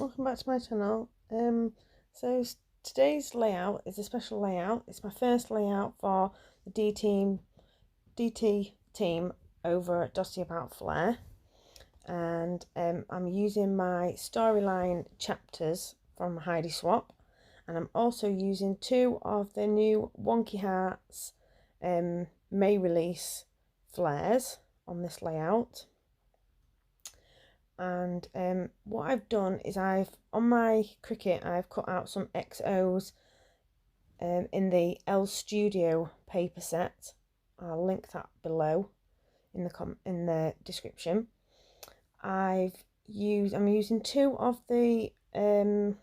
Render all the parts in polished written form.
welcome back to my channel. Today's layout is a special layout. It's my first layout for the DT team over at Dotty about Flair, and I'm using my storyline chapters from Heidi Swapp, and I'm also using two of the new Wonky Hearts May release flares on this layout. And what I've done is on my Cricut I've cut out some XOs in the Elles Studio paper set. I'll link that below in the description. I'm using two of the they're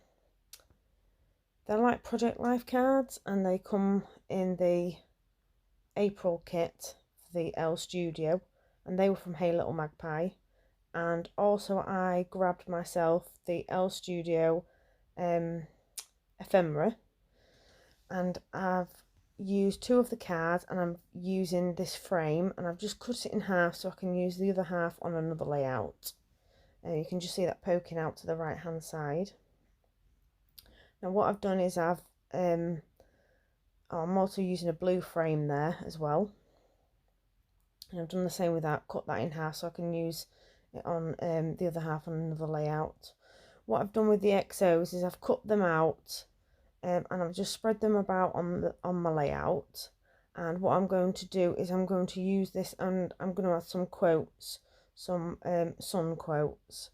like Project Life cards, and they come in the April kit for the Elles Studio, and they were from Hey Little Magpie. And also I grabbed myself the Elles Studio ephemera, and I've used two of the cards, and I'm using this frame, and I've just cut it in half so I can use the other half on another layout. You can just see that poking out to the right hand side. Now what I've done is I'm also using a blue frame there as well, and I've done the same with that, cut that in half so I can use on the other half on another layout. What I've done with the XOs is I've cut them out, and I've just spread them about on my layout. And what I'm going to do is I'm going to use this, and I'm going to add some quotes, some sun quotes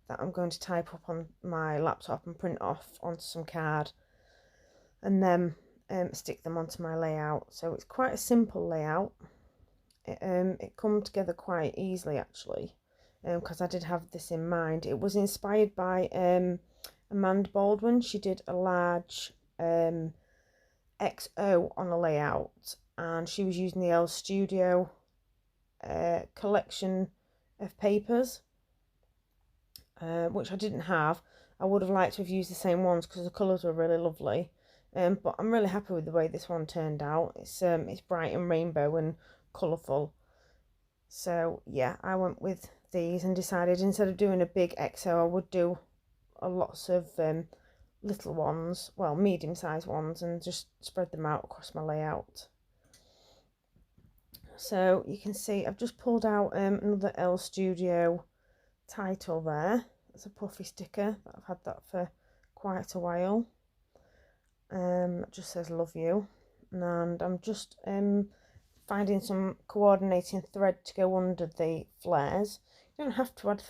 that I'm going to type up on my laptop and print off onto some card, and then stick them onto my layout. So it's quite a simple layout. It come together quite easily actually, because I did have this in mind. It was inspired by Amanda Baldwin. She did a large XO on a layout, and she was using the Elles Studio collection of papers, which I didn't have. I would have liked to have used the same ones because the colours were really lovely, but I'm really happy with the way this one turned out. It's bright and rainbow and colourful. So yeah, I went with these and decided instead of doing a big XO, I would do lots of little ones, well, medium-sized ones, and just spread them out across my layout. So you can see I've just pulled out another Elles Studio title there. It's a puffy sticker. I've had that for quite a while. It just says love you, and I'm just finding some coordinating thread to go under the flares. You don't have to add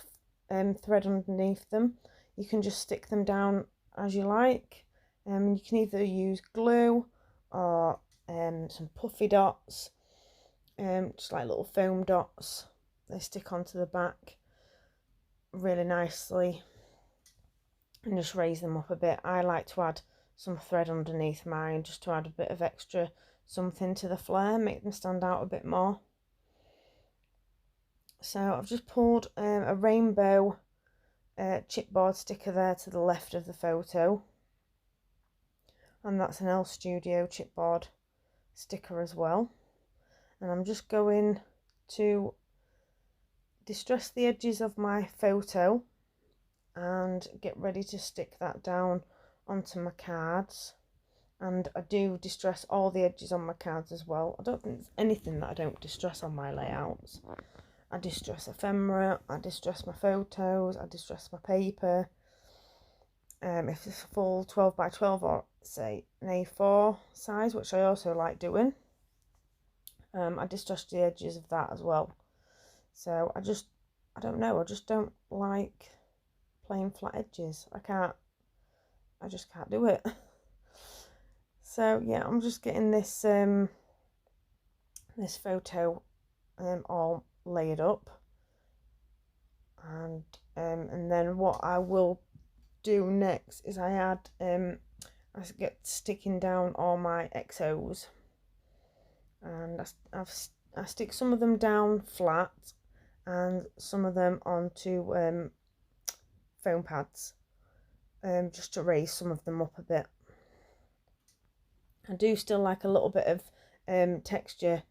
thread underneath them. You can just stick them down as you like. You can either use glue or some puffy dots, just like little foam dots. They stick onto the back really nicely and just raise them up a bit. I like to add some thread underneath mine just to add a bit of extra something to the flare, make them stand out a bit more. So I've just pulled a rainbow chipboard sticker there to the left of the photo, and that's an Elles Studio chipboard sticker as well. And I'm just going to distress the edges of my photo and get ready to stick that down onto my cards. And I do distress all the edges on my cards as well. I don't think there's anything that I don't distress on my layouts. I distress ephemera, I distress my photos, I distress my paper. If it's a full 12 by 12 or say an A4 size, which I also like doing, I distress the edges of that as well. So I don't know, I just don't like plain flat edges. I just can't do it. So yeah, I'm just getting this this photo all laid up, and then what I will do next is I get sticking down all my XOs, and I stick some of them down flat and some of them onto foam pads, just to raise some of them up a bit. I do still like a little bit of texture,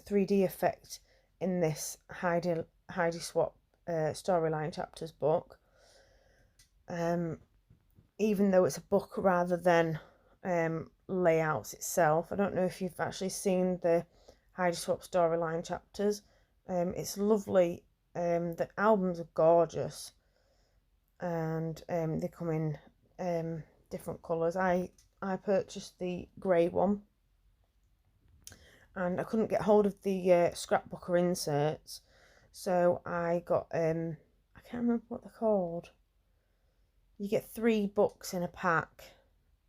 3D effect in this Heidi Swapp storyline chapters book, even though it's a book rather than layouts itself. I don't know if you've actually seen the Heidi Swapp storyline chapters. It's lovely. The albums are gorgeous, and they come in different colours. I purchased the grey one, and I couldn't get hold of the scrapbooker inserts, so I got I can't remember what they're called. You get 3 books in a pack,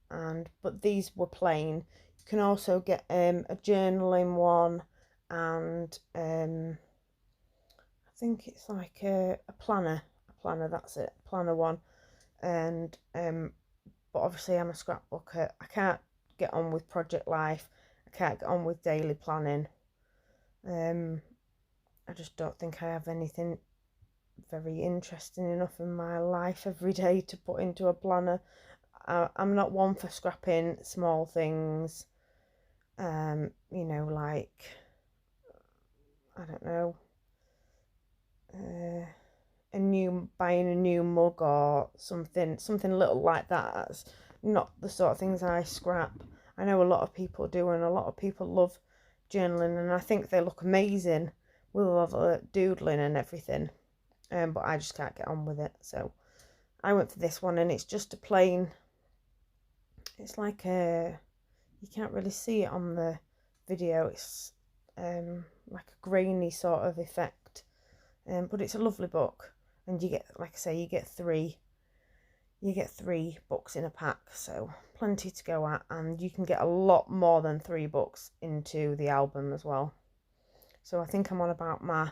but these were plain. You can also get a journaling one, and I think it's like a planner, that's it, planner one. And but obviously I'm a scrapbooker. I can't get on with project life. I can't get on with daily planning. I just don't think I have anything very interesting enough in my life every day to put into a planner. I'm not one for scrapping small things. You know, like, I don't know, buying a new mug or something little like that. That's not the sort of things I scrap. I know a lot of people do, and a lot of people love journaling, and I think they look amazing with all the doodling and everything. But I just can't get on with it, so I went for this one, and it's just a plain. It's like you can't really see it on the video. It's like a grainy sort of effect, but it's a lovely book, and you get, like I say, you get three books in a pack, so plenty to go at, and you can get a lot more than 3 books into the album as well. So I think I'm on about my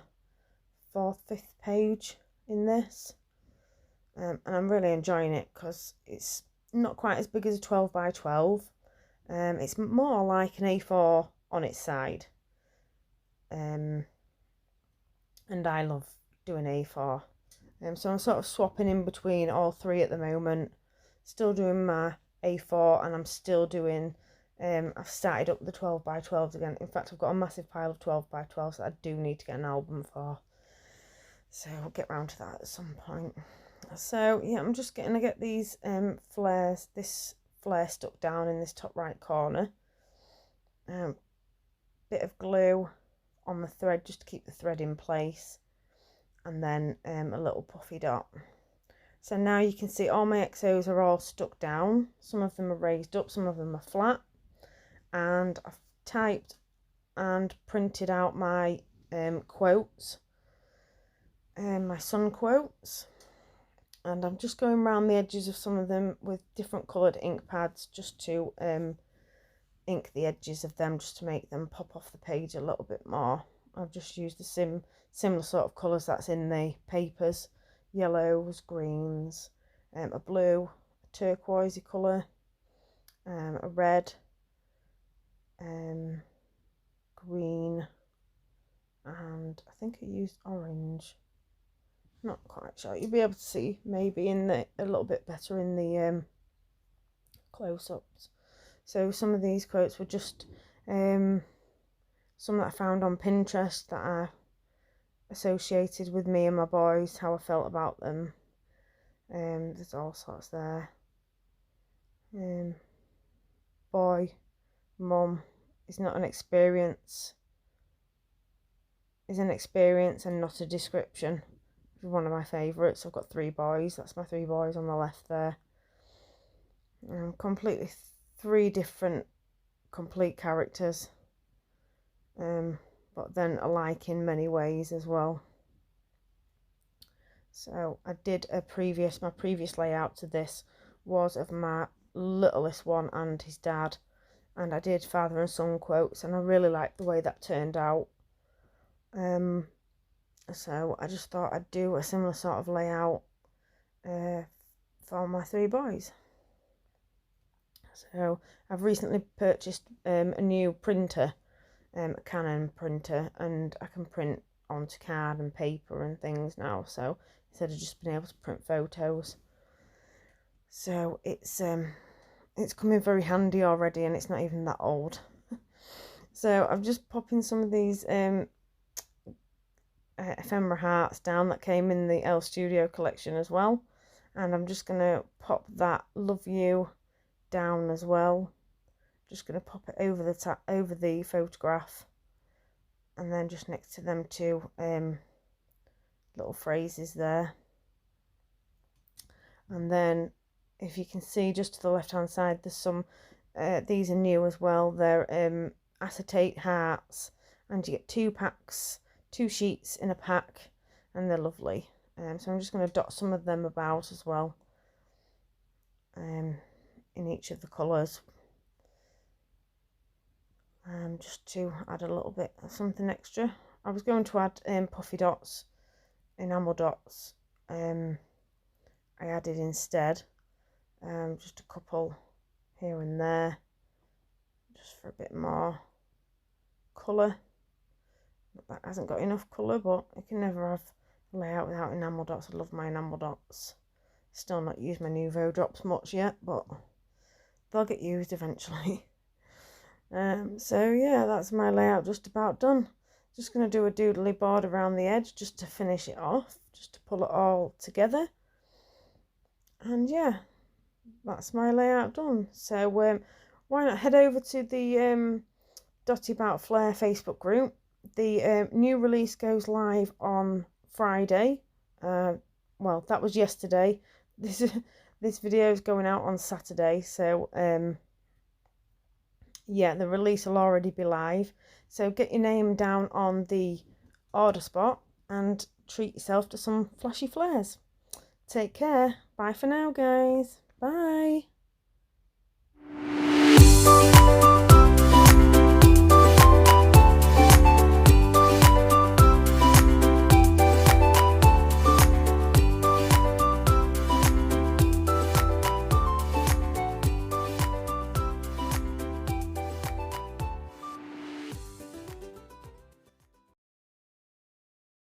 4th, 5th page in this, and I'm really enjoying it because it's not quite as big as a 12 by 12. It's more like an A4 on its side, and I love doing A4. So I'm sort of swapping in between all 3 at the moment. Still doing my A4, and I'm still doing, I've started up the 12 by 12s again. In fact, I've got a massive pile of 12 by 12s that I do need to get an album for. So I'll get round to that at some point. So yeah, I'm just going to get these flares, this flare stuck down in this top right corner. Bit of glue on the thread just to keep the thread in place, and then a little puffy dot. So now you can see all my XOs are all stuck down. Some of them are raised up, some of them are flat, and I've typed and printed out my quotes, my sun quotes, and I'm just going around the edges of some of them with different coloured ink pads just to ink the edges of them, just to make them pop off the page a little bit more. I've just used the similar sort of colours that's in the papers: yellows, greens, a blue, a turquoisey colour, a red, green, and I think I used orange. Not quite sure. You'll be able to see maybe a little bit better in the close-ups. So some of these quotes were just some that I found on Pinterest that I associated with me and my boys, how I felt about them. There's all sorts there. Boy, mum is not an experience, is an experience and not a description. One of my favourites. I've got 3 boys. That's my 3 boys on the left there. Completely 3 different complete characters, but then alike in many ways as well. So I did my previous layout to this was of my littlest one and his dad, and I did father and son quotes, and I really liked the way that turned out. So I just thought I'd do a similar sort of layout for my 3 boys. So I've recently purchased a new printer, a Canon printer, and I can print onto card and paper and things now, so instead of just being able to print photos. So it's coming very handy already, and it's not even that old. So I'm just popping some of these ephemera hearts down that came in the Elles Studio collection as well. And I'm just going to pop that love you down as well. Just going to pop it over the photograph, and then just next to them two little phrases there. And then if you can see just to the left hand side, there's some these are new as well. They're acetate hearts, and you get 2 packs, 2 sheets in a pack, and they're lovely. So I'm just going to dot some of them about as well, in each of the colours, just to add a little bit of something extra. I was going to add puffy dots, enamel dots, I added instead, just a couple here and there, just for a bit more colour. That hasn't got enough colour, but I can never have a layout without enamel dots. I love my enamel dots. Still not used my Nouveau drops much yet, but they'll get used eventually. So yeah, that's my layout just about done. Just going to do a doodly board around the edge just to finish it off, just to pull it all together. And yeah, that's my layout done. So why not head over to the Dotty About Flair Facebook group. The new release goes live on Friday. Well, that was yesterday. This video is going out on Saturday, so yeah, the release will already be live. So get your name down on the order spot and treat yourself to some flashy flares. Take care. Bye for now, guys. Bye.